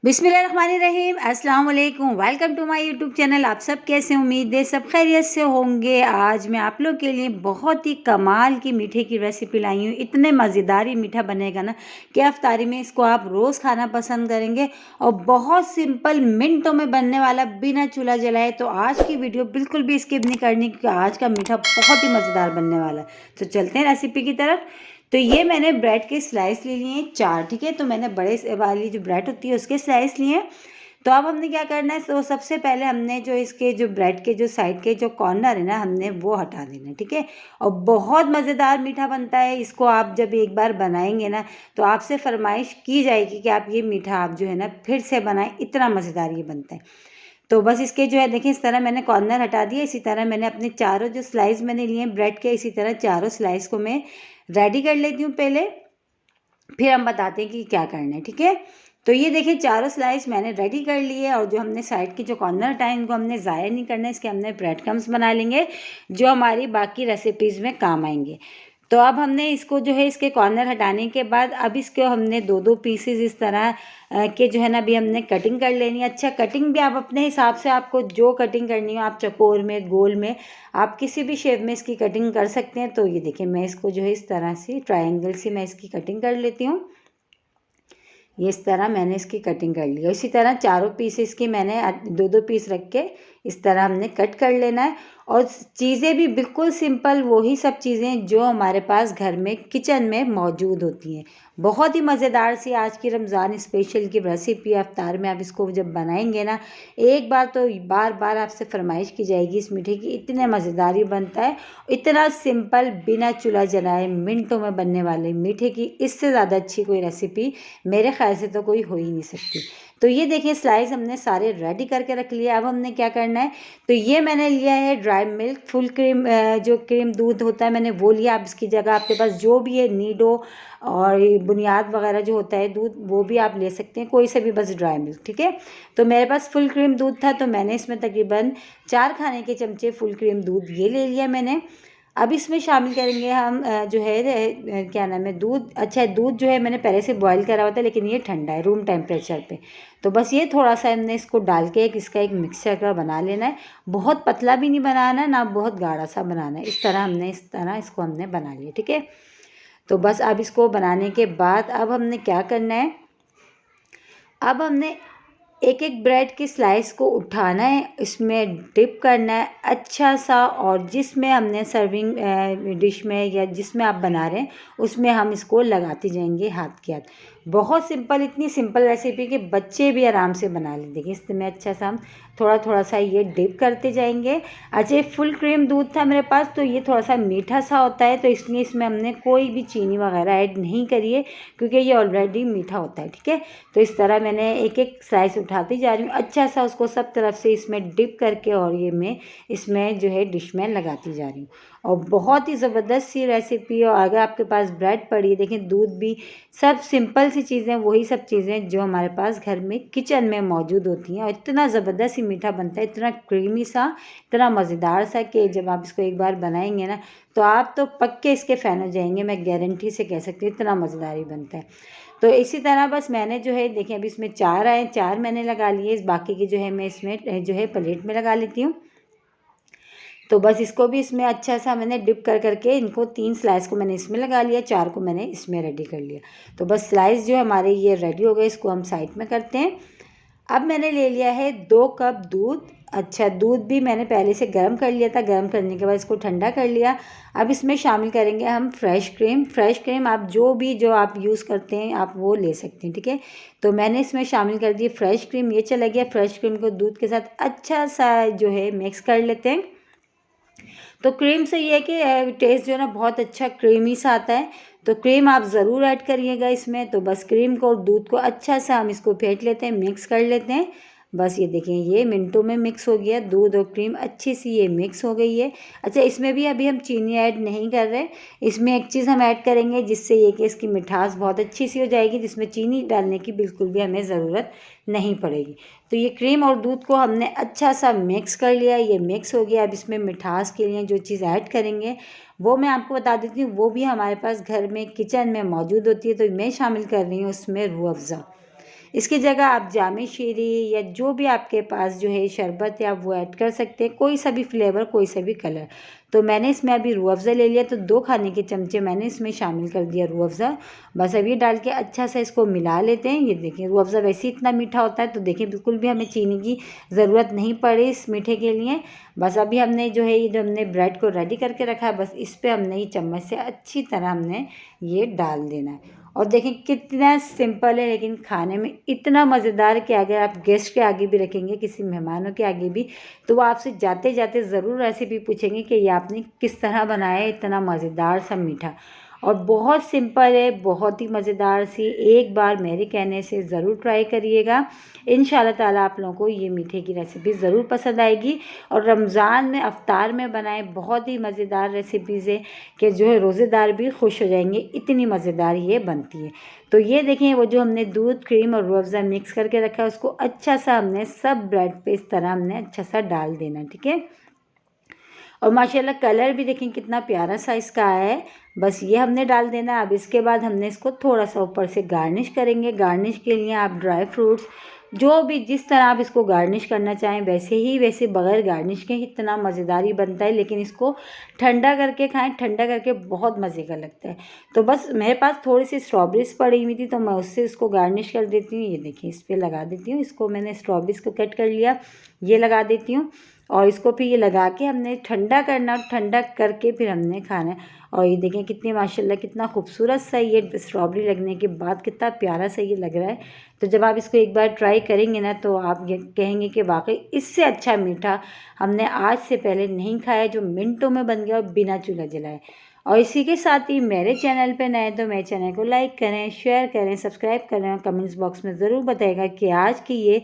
बिस्मिल्लाहिर्रहमानिर्रहीम, अस्सलाम वालेकुम। Welcome to my YouTube channel. आप सब कैसे, उम्मीद है सब खैरियत से होंगे। आज मैं आप लोग के लिए बहुत ही कमाल की मीठे की रेसिपी लाई हूँ। इतने मज़ेदार मीठा बनेगा ना कि अफ्तारी में इसको आप रोज़ खाना पसंद करेंगे और बहुत सिंपल मिनटों में बनने वाला, बिना चूल्हा जलाए। तो आज की वीडियो बिल्कुल भी स्किप नहीं करनी क्योंकि आज का मीठा बहुत ही मज़ेदार बनने वाला है। तो चलते हैं रेसिपी की तरफ। तो ये मैंने ब्रेड के स्लाइस ले लिए हैं 4, ठीक है। तो मैंने बड़े वाली जो ब्रेड होती है उसके स्लाइस लिए हैं। तो अब हमने क्या करना है, तो सबसे पहले हमने जो इसके जो ब्रेड के जो साइड के जो कॉर्नर है ना, हमने वो हटा देना है, ठीक है। और बहुत मज़ेदार मीठा बनता है। इसको आप जब एक बार बनाएंगे ना तो आपसे फरमाइश की जाएगी कि आप ये मीठा आप जो है ना फिर से बनाएं, इतना मज़ेदार ये बनता है। तो बस इसके जो है देखिए, इस तरह मैंने कॉर्नर हटा दिया। इसी तरह मैंने अपने चारों जो स्लाइस मैंने लिए हैं ब्रेड के, इसी तरह चारों स्लाइस को मैं रेडी कर लेती हूँ पहले, फिर हम बताते हैं कि क्या करना है, ठीक है। तो ये देखिए चारों स्लाइस मैंने रेडी कर लिए और जो हमने साइड के जो कॉर्नर हटाए इनको हमने ज़ाया नहीं करना है। इसके हमने ब्रेड क्रम्स बना लेंगे जो हमारी बाकी रेसिपीज़ में काम आएंगे। तो अब हमने इसको जो है इसके कॉर्नर हटाने के बाद अब इसको हमने दो दो पीसेस इस तरह के जो है ना अभी हमने कटिंग कर लेनी है। अच्छा, कटिंग भी आप अपने हिसाब से, आपको जो कटिंग करनी हो, आप चकोर में, गोल में, आप किसी भी शेप में इसकी कटिंग कर सकते हैं। तो ये देखिए मैं इसको जो है इस तरह से ट्रायंगल से मैं इसकी कटिंग कर लेती हूँ। ये इस तरह मैंने इसकी कटिंग कर ली है। इसी तरह चारों पीसेस की मैंने दो दो पीस रख के इस तरह हमने कट कर लेना है। और चीज़ें भी बिल्कुल सिंपल, वही सब चीज़ें जो हमारे पास घर में किचन में मौजूद होती हैं। बहुत ही मज़ेदार सी आज की रमज़ान स्पेशल की रेसिपी अफ्तार में आप इसको जब बनाएंगे ना, एक बार तो बार बार आपसे फरमाइश की जाएगी इस मीठे की। इतने मज़ेदार ही बनता है, इतना सिंपल, बिना चूल्हा जलाए मिनटों में बनने वाले मीठे की इससे ज़्यादा अच्छी कोई रेसिपी मेरे ख्याल से तो कोई हो ही नहीं सकती। तो ये देखिए स्लाइस हमने सारे रेडी करके रख लिया। अब हमने क्या करना है, तो ये मैंने लिया है ड्राई मिल्क, फुल क्रीम, जो क्रीम दूध होता है मैंने वो लिया। आप इसकी जगह आपके पास जो भी है नीडो और बुनियाद वगैरह जो होता है दूध, वो भी आप ले सकते हैं, कोई से भी, बस ड्राई मिल्क, ठीक है। तो मेरे पास फुल क्रीम दूध था तो मैंने इसमें तकरीबन 4 खाने के चमचे फुल क्रीम दूध ये ले लिया मैंने। अब इसमें शामिल करेंगे हम जो है क्या नाम है, दूध। अच्छा, दूध जो है मैंने पहले से बॉईल करा हुआ था लेकिन ये ठंडा है रूम टेम्परेचर पे। तो बस ये थोड़ा सा हमने इसको डाल के इसका एक मिक्सचर का बना लेना है। बहुत पतला भी नहीं बनाना है, ना बहुत गाढ़ा सा बनाना है। इस तरह इसको हमने बना लिया, ठीक है। तो बस अब इसको बनाने के बाद अब हमने क्या करना है, अब हमने एक एक ब्रेड की स्लाइस को उठाना है, इसमें डिप करना है अच्छा सा, और जिसमें हमने सर्विंग डिश में या जिसमें आप बना रहे हैं उसमें हम इसको लगाते जाएंगे हाथ के हाथ। बहुत सिंपल, इतनी सिंपल रेसिपी कि बच्चे भी आराम से बना लें। देखिए इसमें अच्छा सा हम थोड़ा थोड़ा सा ये डिप करते जाएंगे। अच्छा, फुल क्रीम दूध था मेरे पास तो ये थोड़ा सा मीठा सा होता है, तो इसलिए इसमें हमने कोई भी चीनी वगैरह ऐड नहीं करी है क्योंकि ये ऑलरेडी मीठा होता है, ठीक है। तो इस तरह मैंने एक एक स्लाइस उठाती जा रही हूँ अच्छा सा, उसको सब तरफ से इसमें डिप करके, और ये मैं इसमें जो है डिश में लगाती जा रही हूँ। और बहुत ही ज़बरदस्त सी रेसिपी। और अगर आपके पास ब्रेड पड़ी है, देखें दूध भी, सब सिंपल सी चीज़ें, वही सब चीज़ें जो हमारे पास घर में किचन में मौजूद होती हैं। और इतना ज़बरदस्त ही मीठा बनता है, इतना क्रीमी सा, इतना मज़ेदार सा कि जब आप इसको एक बार बनाएंगे ना तो आप तो पक्के इसके फ़ैन हो जाएंगे। मैं गारंटी से कह सकती हूँ इतना मज़ेदार ही बनता है। तो इसी तरह बस मैंने जो है देखिए अभी इसमें 4 आए, 4 मैंने लगा लिए। इस बाकी की जो है मैं इसमें जो है प्लेट में लगा लेती हूँ। तो बस इसको भी इसमें अच्छा सा मैंने डिप कर करके इनको 3 स्लाइस को मैंने इसमें लगा लिया, 4 को मैंने इसमें रेडी कर लिया। तो बस स्लाइस जो हमारे ये रेडी हो गए, इसको हम साइड में करते हैं। अब मैंने ले लिया है 2 कप दूध। अच्छा, दूध भी मैंने पहले से गर्म कर लिया था, गर्म करने के बाद इसको ठंडा कर लिया। अब इसमें शामिल करेंगे हम फ्रेश क्रीम। फ्रेश क्रीम आप जो आप यूज़ करते हैं आप वो ले सकते हैं, ठीक है। तो मैंने इसमें शामिल कर दी फ्रेश क्रीम। ये चला गया। फ्रेश क्रीम को दूध के साथ अच्छा सा जो है मिक्स कर लेते हैं। तो क्रीम से ये है कि टेस्ट जो है ना बहुत अच्छा क्रीमी सा आता है। तो क्रीम आप ज़रूर ऐड करिएगा इसमें। तो बस क्रीम को और दूध को अच्छा सा हम इसको फेंट लेते हैं, मिक्स कर लेते हैं। बस ये देखें ये मिनटों में मिक्स हो गया, दूध और क्रीम अच्छी सी ये मिक्स हो गई है। अच्छा, इसमें भी अभी हम चीनी ऐड नहीं कर रहे। इसमें एक चीज़ हम ऐड करेंगे जिससे ये कि इसकी मिठास बहुत अच्छी सी हो जाएगी, जिसमें चीनी डालने की बिल्कुल भी हमें ज़रूरत नहीं पड़ेगी। तो ये क्रीम और दूध को हमने अच्छा सा मिक्स कर लिया, ये मिक्स हो गया। अब इसमें मिठास के लिए जो चीज़ ऐड करेंगे वो मैं आपको बता देती हूँ, वो भी हमारे पास घर में किचन में मौजूद होती है। तो मैं शामिल कर रही हूँ उसमें रूह अफ़ज़ा। इसकी जगह आप जामे शीरी या जो भी आपके पास जो है शरबत है आप वो ऐड कर सकते हैं, कोई सा भी फ्लेवर, कोई सा भी कलर। तो मैंने इसमें अभी रूह अफ़ज़ा ले लिया, तो 2 खाने के चमचे मैंने इसमें शामिल कर दिया रूह अफ़ज़ा। बस अब ये डाल के अच्छा सा इसको मिला लेते हैं। ये देखिए रूह अफ़ज़ा वैसे ही इतना मीठा होता है, तो देखिए बिल्कुल भी हमें चीनी की ज़रूरत नहीं पड़ी इस मीठे के लिए। बस अभी हमने जो है ये जो हमने ब्रेड को रेडी करके रखा है, बस इस पर हमने ये चम्मच से अच्छी तरह हमने ये डाल देना है। और देखें कितना सिंपल है, लेकिन खाने में इतना मज़ेदार कि अगर आप गेस्ट के आगे भी रखेंगे, किसी मेहमानों के आगे भी, तो वो आपसे जाते जाते ज़रूर रेसिपी पूछेंगे कि ये आपने किस तरह बनाया है इतना मज़ेदार सा मीठा। और बहुत सिंपल है, बहुत ही मज़ेदार सी। एक बार मेरे कहने से ज़रूर ट्राई करिएगा। इंशाल्लाह ताला आप लोगों को ये मीठे की रेसिपी ज़रूर पसंद आएगी। और रमज़ान में अफ्तार में बनाए, बहुत ही मज़ेदार रेसिपीज़ है कि जो है रोज़ेदार भी खुश हो जाएंगे, इतनी मज़ेदार ये बनती है। तो ये देखें वो जो हमने दूध, क्रीम और रूह अफ़ज़ा मिक्स करके रखा है, उसको अच्छा सा हमने सब ब्रेड पे इस तरह हमने अच्छा सा डाल देना, ठीक है। और माशाल्लाह कलर भी देखें कितना प्यारा सा इसका आया है। बस ये हमने डाल देना। अब इसके बाद हमने इसको थोड़ा सा ऊपर से गार्निश करेंगे। गार्निश के लिए आप ड्राई फ्रूट्स जो भी जिस तरह आप इसको गार्निश करना चाहें वैसे बग़ैर गार्निश के इतना मज़ेदार ही बनता है, लेकिन इसको ठंडा करके खाएं, ठंडा करके बहुत मज़े का लगता है। तो बस मेरे पास थोड़ी सी स्ट्रॉबेरीज़ पड़ी हुई थी, तो मैं उससे इसको गार्निश कर देती हूँ। ये देखिए इस पर लगा देती हूँ, इसको मैंने स्ट्रॉबेरीज़ को कट कर लिया, ये लगा देती हूँ। और इसको फिर ये लगा के हमने ठंडा करना, और ठंडा करके फिर हमने खाना है। और ये देखें कितनी माशाल्लाह कितना खूबसूरत सा ये स्ट्रॉबेरी लगने के बाद कितना प्यारा सा ये लग रहा है। तो जब आप इसको एक बार ट्राई करेंगे ना, तो आप ये कहेंगे कि वाकई इससे अच्छा मीठा हमने आज से पहले नहीं खाया, जो मिनटों में बन गया और बिना चूल्हा जलाए। और इसी के साथ ही मेरे चैनल पे नए तो मेरे चैनल को लाइक करें, शेयर करें, सब्सक्राइब करें और कमेंट्स बॉक्स में ज़रूर बताइएगा कि आज की ये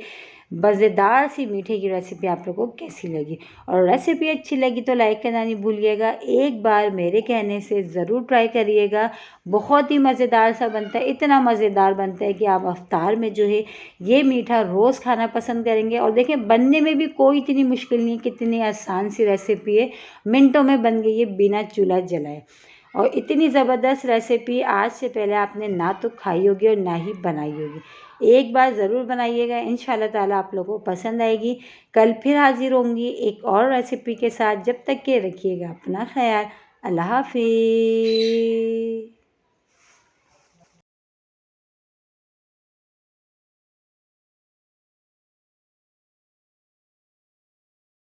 मज़ेदार सी मीठे की रेसिपी आप लोगों को कैसी लगी। और रेसिपी अच्छी लगी तो लाइक करना नहीं भूलिएगा। एक बार मेरे कहने से ज़रूर ट्राई करिएगा, बहुत ही मज़ेदार सा बनता है, इतना मज़ेदार बनता है कि आप अफ्तार में जो है ये मीठा रोज़ खाना पसंद करेंगे। और देखें बनने में भी कोई इतनी मुश्किल नहीं, कितनी आसान सी रेसिपी है, मिनटों में बन गई है बिना चूल्हा जलाए। और इतनी ज़बरदस्त रेसिपी आज से पहले आपने ना तो खाई होगी और ना ही बनाई होगी। एक बार ज़रूर बनाइएगा, इंशाल्लाह ताला आप लोगों को पसंद आएगी। कल फिर हाज़िर होंगी एक और रेसिपी के साथ। जब तक के रखिएगा अपना ख्याल। अल्लाह हाफ़िज़।